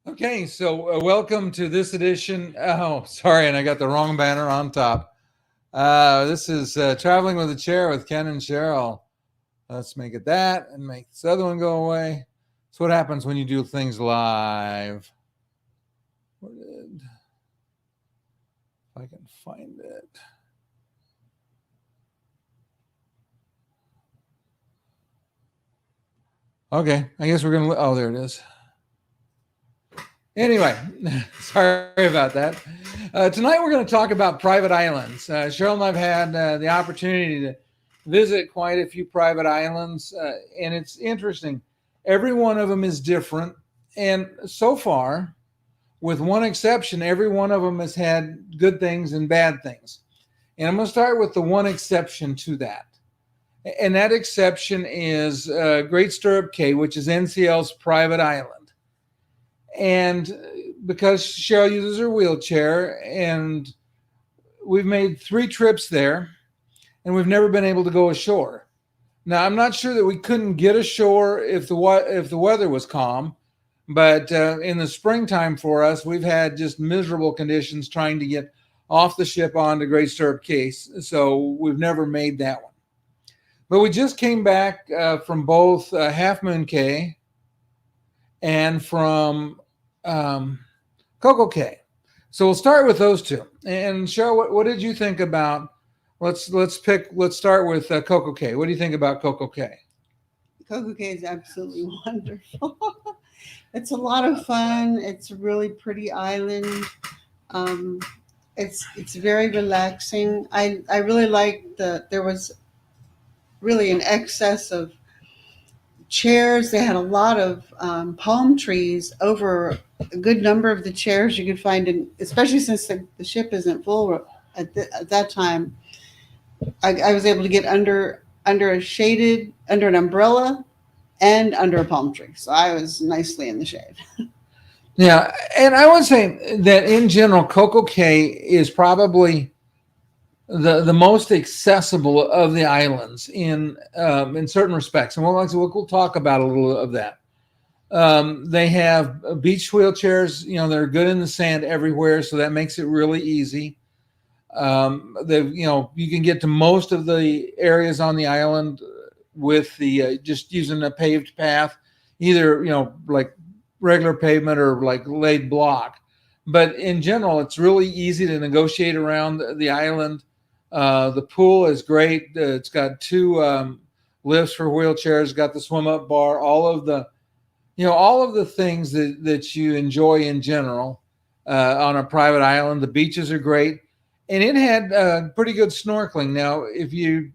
Okay, so welcome to this edition. Oh, sorry, and I got the wrong banner on top. This is Traveling with a Chair with Ken and Cheryl. Let's make it that and make this other one go away. That's what happens when you do things live. If I can find it. Okay, I guess we're going to. Oh, there it is. Anyway, sorry about that. Tonight we're going to talk about private islands. Cheryl and I've had the opportunity to visit quite a few private islands, and it's interesting. Every one of them is different, and so far, with one exception, every one of them has had good things and bad things. And I'm going to start with the one exception to that. And that exception is Great Stirrup Cay, which is NCL's private island. And because Cheryl uses her wheelchair, and we've made 3 trips there, and we've never been able to go ashore. Now, I'm not sure that we couldn't get ashore if the weather was calm, but in the springtime for us, we've had just miserable conditions trying to get off the ship onto Great Stirrup Cay, so we've never made that one. But we just came back from both Half Moon Cay and from Coco Cay. So we'll start with those two. And Cheryl, what did you think about? Let's start with Coco Cay. What do you think about Coco Cay? Coco Cay is absolutely wonderful. It's a lot of fun. It's a really pretty island. It's very relaxing. I really like there was really an excess of chairs. They had a lot of palm trees over a good number of the chairs you could find, especially since the ship isn't full at that time. I was able to get under an umbrella and under a palm tree, so I was nicely in the shade. Yeah, and I would say that in general, Coco Cay is probably the most accessible of the islands in certain respects, and we'll talk about a little of that. They have beach wheelchairs, they're good in the sand everywhere, so that makes it really easy. You can get to most of the areas on the island with the just using a paved path, either like regular pavement or like laid block. But in general, it's really easy to negotiate around the island. The pool is great. It's got 2 lifts for wheelchairs. Got the swim up bar. All of the things that you enjoy in general on a private island. The beaches are great, and it had pretty good snorkeling. Now, if you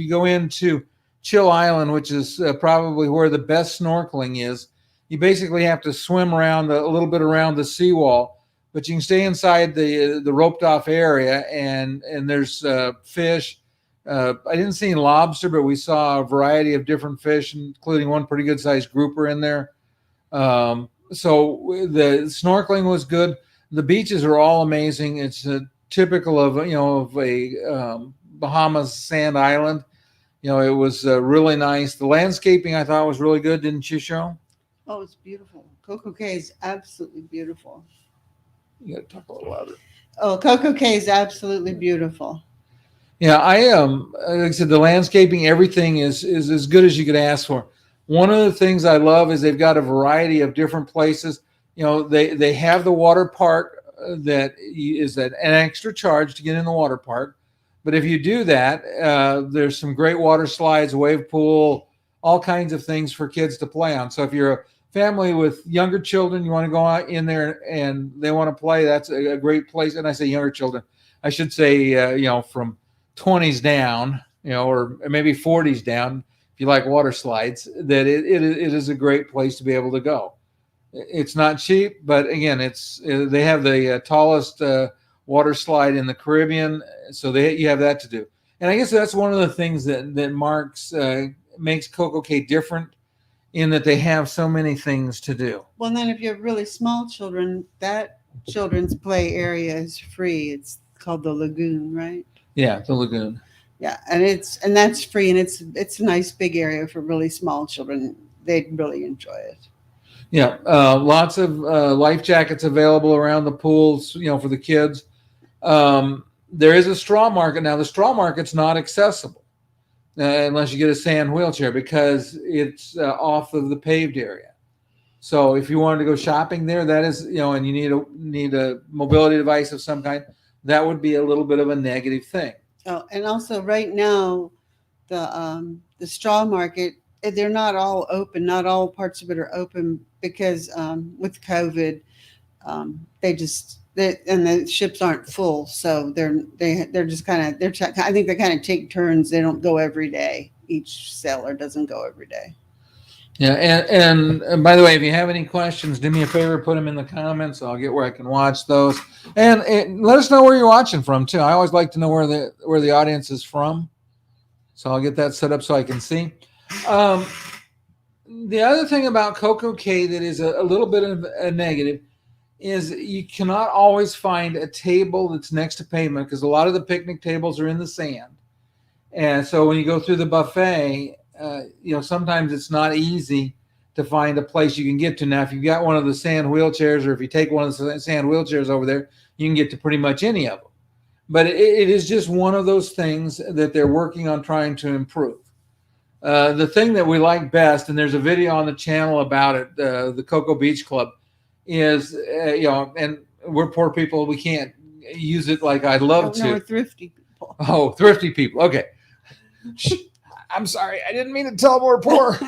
go into Chill Island, which is probably where the best snorkeling is, you basically have to swim around a little bit around the seawall, but you can stay inside the roped off area, and there's fish. I didn't see any lobster, but we saw a variety of different fish, including one pretty good sized grouper in there. So the snorkeling was good. The beaches are all amazing. It's typical of a Bahamas sand island. It was really nice. The landscaping I thought was really good, didn't you, Cheryl? Oh, it's beautiful. Coco Cay is absolutely beautiful. You got to talk a little louder. Oh, Coco Cay is absolutely beautiful. Yeah, like I said, the landscaping, everything is as good as you could ask for. One of the things I love is they've got a variety of different places. They have the water park that is at an extra charge to get in the water park. But if you do that, there's some great water slides, wave pool, all kinds of things for kids to play on. So if you're a family with younger children, you want to go out in there and they want to play, that's a great place. And I say younger children, I should say, from 20s down, or maybe 40s down, if you like water slides, that it is a great place to be able to go. It's not cheap, but again, they have the tallest water slide in the Caribbean, so you have that to do. And I guess that's one of the things that makes Coco Cay different, in that they have so many things to do. Well, and then if you have really small children, that children's play area is free. It's called the Lagoon, right? Yeah, the Lagoon. Yeah, and that's free, and it's a nice big area for really small children. They'd really enjoy it. Yeah, lots of life jackets available around the pools, for the kids. There is a straw market now. The straw market's not accessible unless you get a sand wheelchair because it's off of the paved area. So if you wanted to go shopping there, that is, and you need a mobility device of some kind, that would be a little bit of a negative thing. Oh, and also right now, the straw market, they're not all open. Not all parts of it are open because with COVID, and the ships aren't full, so they're just kind of I think they kind of take turns. They don't go every day. Each sailor doesn't go every day. Yeah, and by the way, if you have any questions, do me a favor, put them in the comments. I'll get where I can watch those, and let us know where you're watching from too. I always like to know where the audience is from, so I'll get that set up so I can see. The other thing about Coco Cay that is a little bit of a negative is you cannot always find a table that's next to pavement because a lot of the picnic tables are in the sand, and so when you go through the buffet. Sometimes it's not easy to find a place you can get to. Now, if you've got one of the sand wheelchairs, or if you take one of the sand wheelchairs over there, you can get to pretty much any of them. But it is just one of those things that they're working on trying to improve. The thing that we like best, and there's a video on the channel about it, the Cocoa Beach Club, is, and we're poor people, we can't use it like I'd love to. We're thrifty people. Oh, thrifty people. Okay. I'm sorry, I didn't mean to tell them we're poor.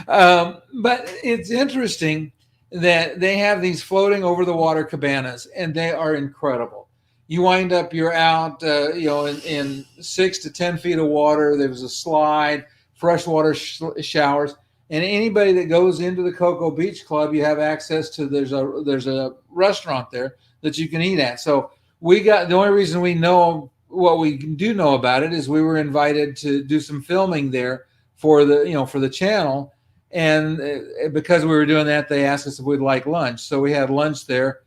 But it's interesting that they have these floating over the water cabanas, and they are incredible. You wind up, you're out, in 6 to 10 feet of water. There's a slide, freshwater showers, and anybody that goes into the Cocoa Beach Club, you have access to. There's a restaurant there that you can eat at. So the only reason we know. What we do know about it is we were invited to do some filming there for the channel, and because we were doing that, they asked us if we'd like lunch. So we had lunch there,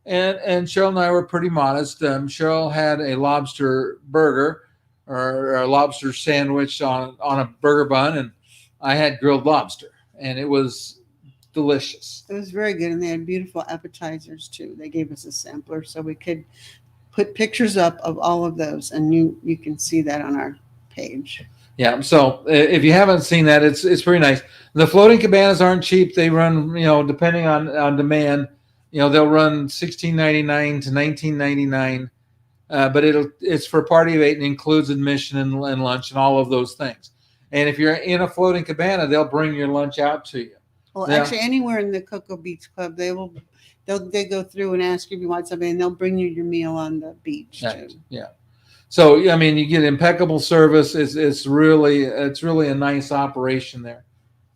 and Cheryl and I were pretty modest. Cheryl had a lobster burger or a lobster sandwich on a burger bun, and I had grilled lobster, and it was delicious. It was very good, and they had beautiful appetizers too. They gave us a sampler so we could put pictures up of all of those, and you can see that on our page. Yeah, so if you haven't seen that, it's pretty nice. The floating cabanas aren't cheap. They run, depending on demand, they'll run $16.99 to $19.99, but it's for a party of 8 and includes admission and lunch and all of those things. And if you're in a floating cabana, they'll bring your lunch out to you. Well, actually, anywhere in the Cocoa Beach Club, they go through and ask you if you want something, and they'll bring you your meal on the beach too. Yeah. So you get impeccable service. It's really a nice operation there.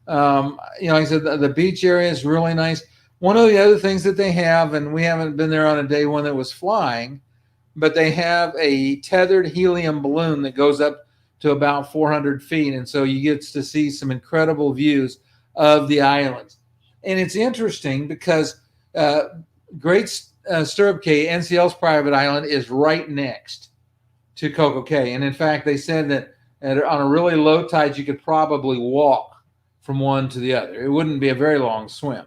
Like I said, the beach area is really nice. One of the other things that they have, and we haven't been there on a day one that was flying, but they have a tethered helium balloon that goes up to about 400 feet, and so you get to see some incredible views of the islands. And it's interesting because Great Stirrup Cay, NCL's private island, is right next to Coco Cay. And in fact, they said that on a really low tide, you could probably walk from one to the other. It wouldn't be a very long swim.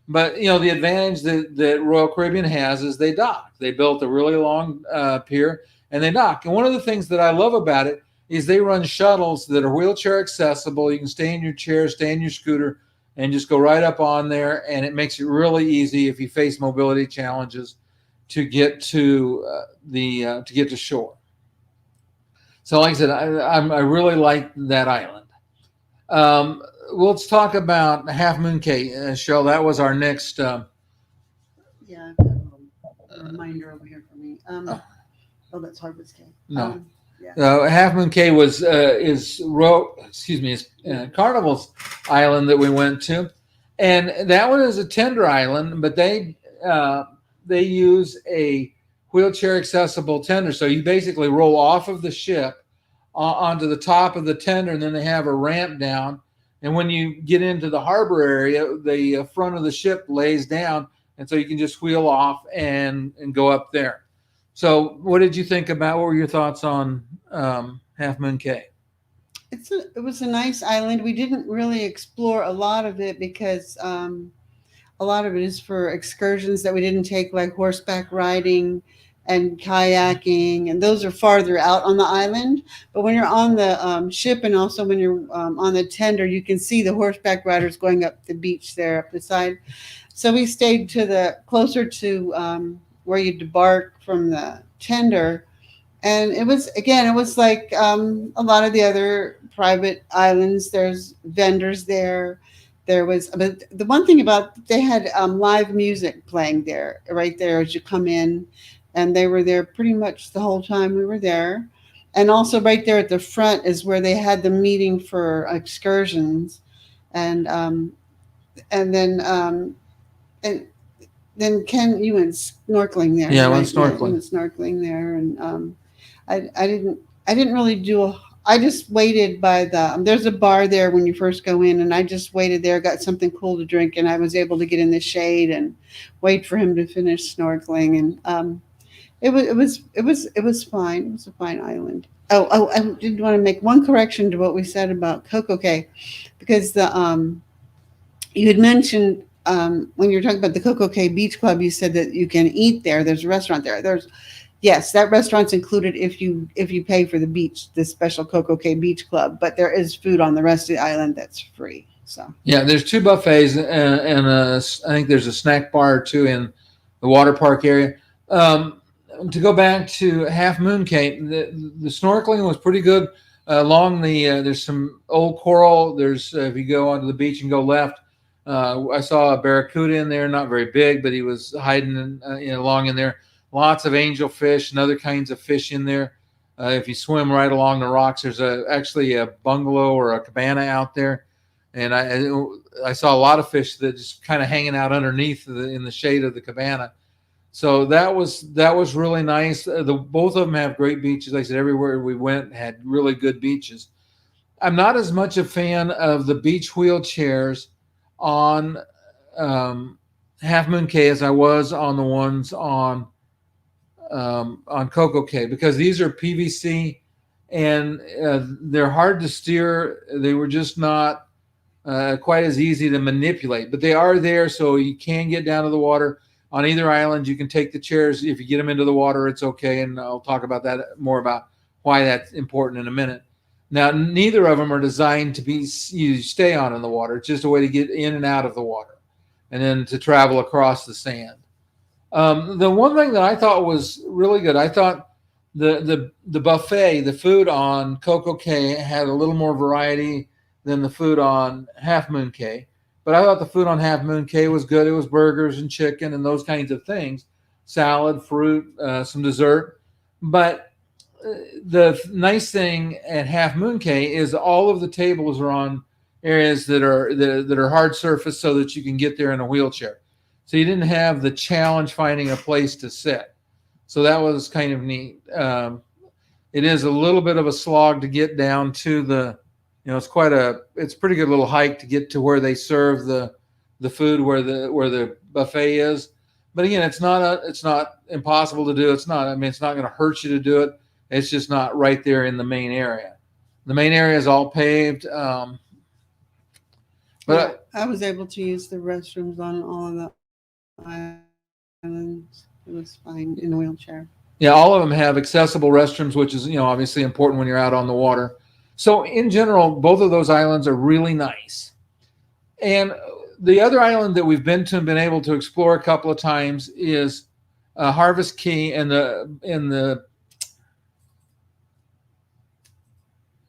But, the advantage that Royal Caribbean has is they dock. They built a really long pier, and they dock. And one of the things that I love about it is they run shuttles that are wheelchair accessible. You can stay in your chair, stay in your scooter, and just go right up on there, and it makes it really easy if you face mobility challenges to get to shore. So, like I said, I really like that island. Let's talk about Half Moon Cay, Cheryl. That was our next. Yeah, I've got a reminder over here for me. That's Harvest Cay. No. Yeah. Half Moon Cay is Carnival's island that we went to, and that one is a tender island, but they use a wheelchair accessible tender. So you basically roll off of the ship onto the top of the tender, and then they have a ramp down. And when you get into the harbor area, the front of the ship lays down, and so you can just wheel off and go up there. So what did you think about? What were your thoughts on Half Moon Cay? It was a nice island. We didn't really explore a lot of it because a lot of it is for excursions that we didn't take, like horseback riding and kayaking, and those are farther out on the island. But when you're on the ship, and also when you're on the tender, you can see the horseback riders going up the beach there, up the side. So we stayed to the closer to where you debark from the tender, and it was like a lot of the other private islands. There's vendors there. There was, but the one thing about, they had live music playing there, right there as you come in, and they were there pretty much the whole time we were there. And also right there at the front is where they had the meeting for excursions, and and then and then Ken, you went snorkeling there, Yeah, I went right? Yeah, you snorkeling. went snorkeling there, and I didn't really do a. I just waited by the. There's a bar there when you first go in, and I just waited there, got something cool to drink, and I was able to get in the shade and wait for him to finish snorkeling, and it was fine. It was a fine island. I did want to make one correction to what we said about Coco Cay, because the you had mentioned when you were talking about the Coco Cay Beach Club, you said that you can eat there. There's a restaurant there. There's Yes, that restaurant's included if you pay for the beach, the special Coco Cay Beach Club. But there is food on the rest of the island that's free. So Yeah, there's two buffets and I think there's a snack bar or two in the water park area. Um, to go back to Half Moon Cay, the snorkeling was pretty good. Along the there's some old coral. There's if you go onto the beach and go left, I saw a barracuda in there, not very big, but he was hiding along in there. Lots of angelfish and other kinds of fish in there. If you swim right along the rocks, there's actually a bungalow or a cabana out there, and I saw a lot of fish that just kind of hanging out underneath in the shade of the cabana. So that was really nice. Both of them have great beaches. Like I said, everywhere we went had really good beaches. I'm not as much a fan of the beach wheelchairs on Half Moon Cay as I was on the ones on Coco Cay, because these are PVC and they're hard to steer. They were just not quite as easy to manipulate, but they are there, so you can get down to the water. On either island, you can take the chairs. If you get them into the water, it's okay, and I'll talk about that more about why that's important in a minute. Now, neither of them are designed to be you stay on in the water. It's just a way to get in and out of the water, and then to travel across the sand. The one thing that I thought was really good, I thought the buffet, the food on Coco Cay had a little more variety than the food on Half Moon Cay. But I thought the food on Half Moon Cay was good. It was burgers and chicken and those kinds of things, salad, fruit, some dessert. But the nice thing at Half Moon Cay is all of the tables are on areas that are hard surface, so that you can get there in a wheelchair. So you didn't have the challenge finding a place to sit. So that was kind of neat. It is a little bit of a slog to get down to it's a pretty good little hike to get to where they serve the food, where the buffet is. But again, it's not impossible to do. It's not. I mean, it's not going to hurt you to do it. It's just not right there in the main area. The main area is all paved. But I was able to use the restrooms on all of the islands. It was fine in a wheelchair. yeah, all of them have accessible restrooms, which is obviously important when you're out on the water. So in general, both of those islands are really nice. And the other island that we've been to and been able to explore a couple of times is Harvest Key in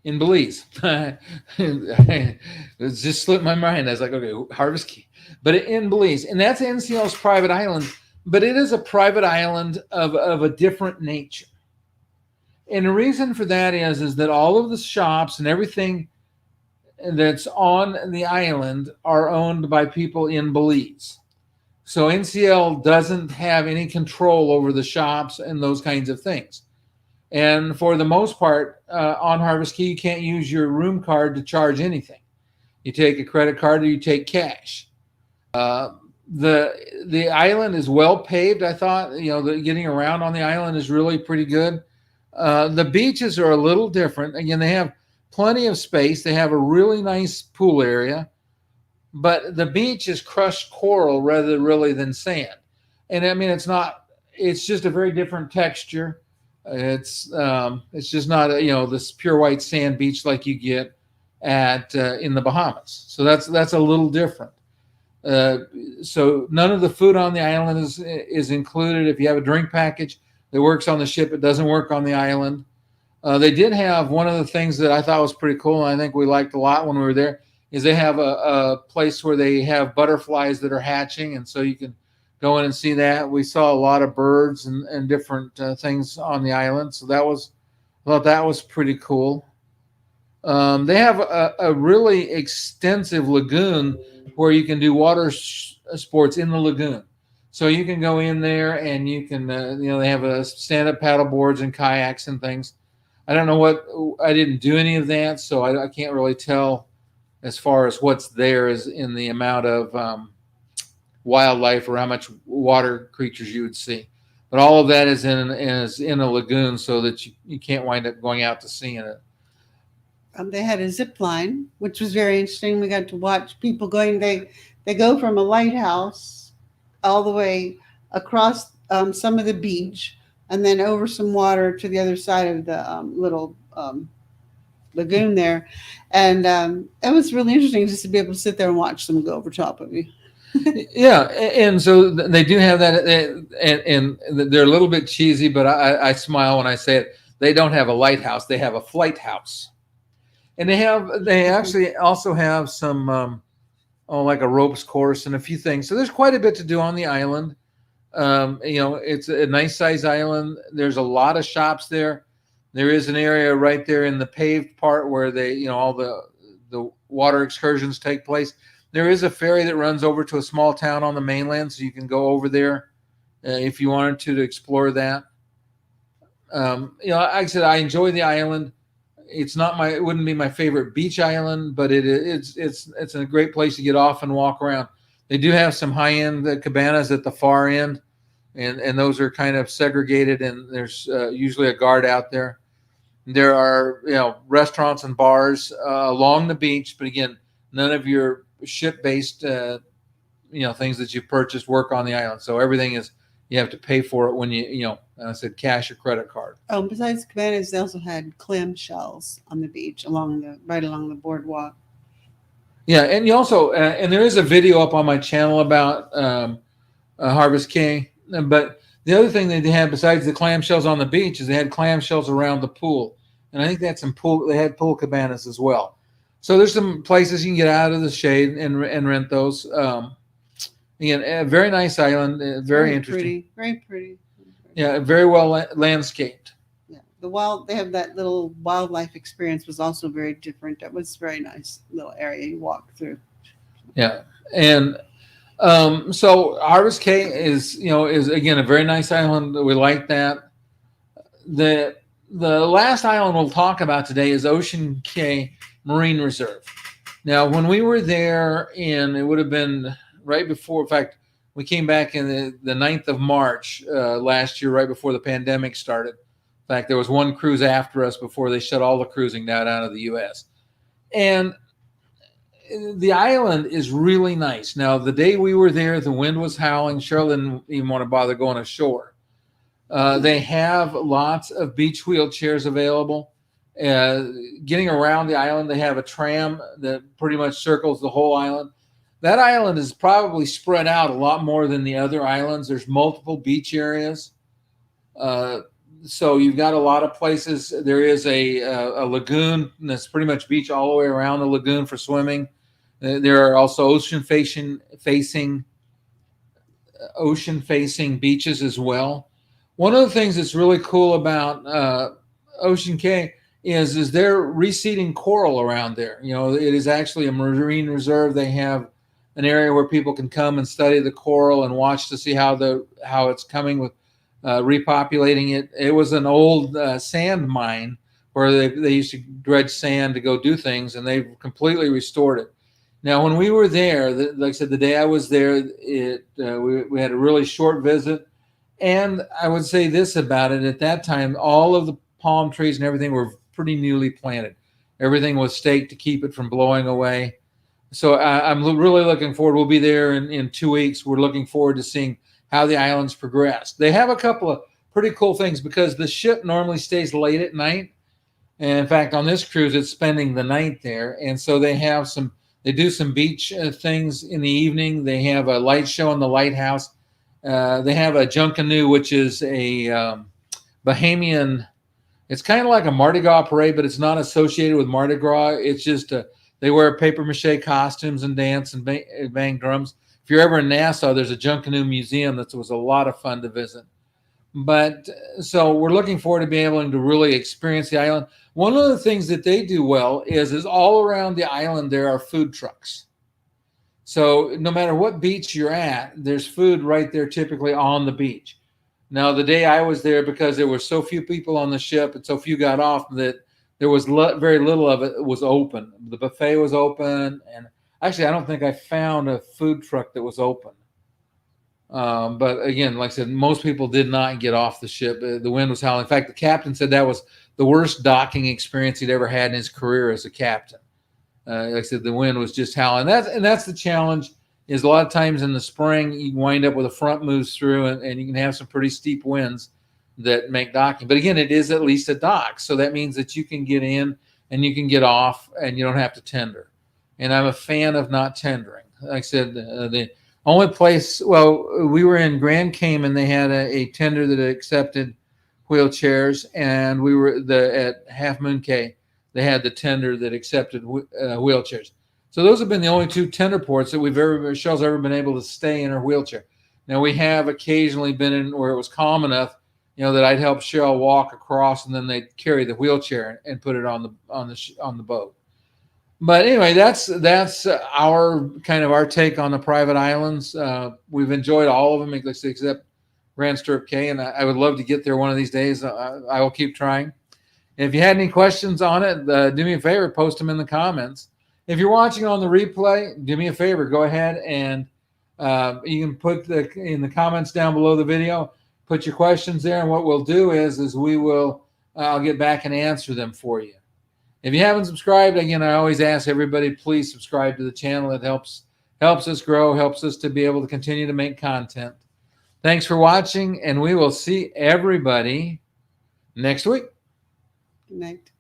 Belize. It just slipped my mind. I was like, okay, Harvest Key, but in Belize, and that's NCL's private island, but it is a private island of a different nature. And the reason for that is that all of the shops and everything that's on the island are owned by people in Belize. So NCL doesn't have any control over the shops and those kinds of things. And for the most part, on Harvest Key, you can't use your room card to charge anything. You take a credit card or you take cash. The island is well paved. I thought, getting around on the island is really pretty good. The beaches are a little different. Again, they have plenty of space. They have a really nice pool area, but the beach is crushed coral rather really than sand. And I mean, it's not. It's just a very different texture. It's just not this pure white sand beach like you get at in the Bahamas. So that's a little different. Uh, so none of the food on the island is included. If you have a drink package that works on the ship, it doesn't work on the island. They did have one of the things that I thought was pretty cool, and I think we liked a lot when we were there, is they have a place where they have butterflies that are hatching, and so you can go in and see that. We saw a lot of birds and different things on the island, so I thought that was pretty cool. They have a really extensive lagoon where you can do water sports in the lagoon. So you can go in there and you can, they have a stand-up paddle boards and kayaks and things. I don't know I didn't do any of that, so I can't really tell as far as what's there is in the amount of wildlife or how much water creatures you would see. But all of that is in a lagoon so that you can't wind up going out to sea in it. They had a zip line, which was very interesting. We got to watch people going. They go from a lighthouse all the way across some of the beach and then over some water to the other side of the little lagoon there. And it was really interesting just to be able to sit there and watch them go over top of you. Yeah, and so they do have that, and they're a little bit cheesy, but I smile when I say it. They don't have a lighthouse; they have a flight house. And they actually also have some like a ropes course and a few things. So there's quite a bit to do on the island. It's a nice size island. There's a lot of shops there. There is an area right there in the paved part where all the water excursions take place. There is a ferry that runs over to a small town on the mainland, so you can go over there if you wanted to explore that. Like I said, I enjoy the island. It wouldn't be my favorite beach island, but it's a great place to get off and walk around. They do have some high-end cabanas at the far end, and those are kind of segregated, and there's usually a guard out there. There are restaurants and bars along the beach, but again, none of your ship-based things that you purchased work on the island. So everything is you have to pay for it when I said cash or credit card. Oh, besides cabanas, they also had clam shells on the beach right along the boardwalk. Yeah, and you also and there is a video up on my channel about Harvest Cay. But the other thing they had besides the clam shells on the beach is they had clam shells around the pool, and I think that's some pool. They had pool cabanas as well. So there's some places you can get out of the shade and rent those. Again, a very nice island, very interesting. Very pretty. Yeah, very well landscaped. Yeah, they have that little wildlife experience was also very different. That was a very nice little area you walk through. Yeah, and so Harvest Cay is again a very nice island. We like that. The last island we'll talk about today is Ocean Cay Marine Reserve. Now, when we were there it would have been right before, in fact, we came back in the 9th of March last year, right before the pandemic started. In fact, there was one cruise after us before they shut all the cruising down out of the U.S. And the island is really nice. Now, the day we were there, the wind was howling. Cheryl didn't even want to bother going ashore. They have lots of beach wheelchairs available. Getting around the island, they have a tram that pretty much circles the whole island. That island is probably spread out a lot more than the other islands. There's multiple beach areas. So you've got a lot of places. There is a lagoon that's pretty much beach all the way around the lagoon for swimming. There are also ocean-facing beaches as well. One of the things that's really cool about Ocean Cay is they're reseeding coral around there. It is actually a marine reserve. They have an area where people can come and study the coral and watch to see how it's coming with repopulating it. It was an old sand mine where they used to dredge sand to go do things, and they've completely restored it. Now, when we were there, like I said, the day I was there, we had a really short visit, and I would say this about it: at that time, all of the palm trees and everything were pretty newly planted. Everything was staked to keep it from blowing away. So I'm really looking forward. We'll be there in 2 weeks. We're looking forward to seeing how the islands progress. They have a couple of pretty cool things because the ship normally stays late at night. And in fact, on this cruise, it's spending the night there. And so they do some beach things in the evening. They have a light show in the lighthouse. They have a Junkanoo, which is a Bahamian. It's kind of like a Mardi Gras parade, but it's not associated with Mardi Gras. It's just they wear paper mache costumes and dance and bang drums. If you're ever in Nassau, there's a Junkanoo museum that was a lot of fun to visit. But so we're looking forward to being able to really experience the island. One of the things that they do well is all around the island there are food trucks. So no matter what beach you're at, there's food right there typically on the beach. Now, the day I was there, because there were so few people on the ship and so few got off, that there was very little of it was open. The buffet was open. And actually, I don't think I found a food truck that was open. But again, like I said, most people did not get off the ship. The wind was howling. In fact, the captain said that was the worst docking experience he'd ever had in his career as a captain. Like I said, the wind was just howling. That's the challenge. Is a lot of times in the spring you wind up with a front moves through, and you can have some pretty steep winds that make docking. But again, it is at least a dock, so that means that you can get in and you can get off, and you don't have to tender. And I'm a fan of not tendering. Like I said, the only place, well, we were in Grand Cayman. They had a tender that accepted wheelchairs, and we were at Moon Cay. They had the tender that accepted wheelchairs. So those have been the only two tender ports that Cheryl's ever been able to stay in her wheelchair. Now, we have occasionally been in where it was calm enough, that I'd help Cheryl walk across, and then they'd carry the wheelchair and put it on the boat. But anyway, that's our take on the private islands. We've enjoyed all of them except Grand Stirrup Cay, and I would love to get there one of these days. I will keep trying. If you had any questions on it, do me a favor, post them in the comments. If you're watching on the replay, do me a favor, go ahead and you can put in the comments down below the video, put your questions there, and what we'll do is I'll get back and answer them for you. If you haven't subscribed, again, I always ask everybody, please subscribe to the channel. It helps us grow, helps us to be able to continue to make content. Thanks for watching, and we will see everybody next week. Good night.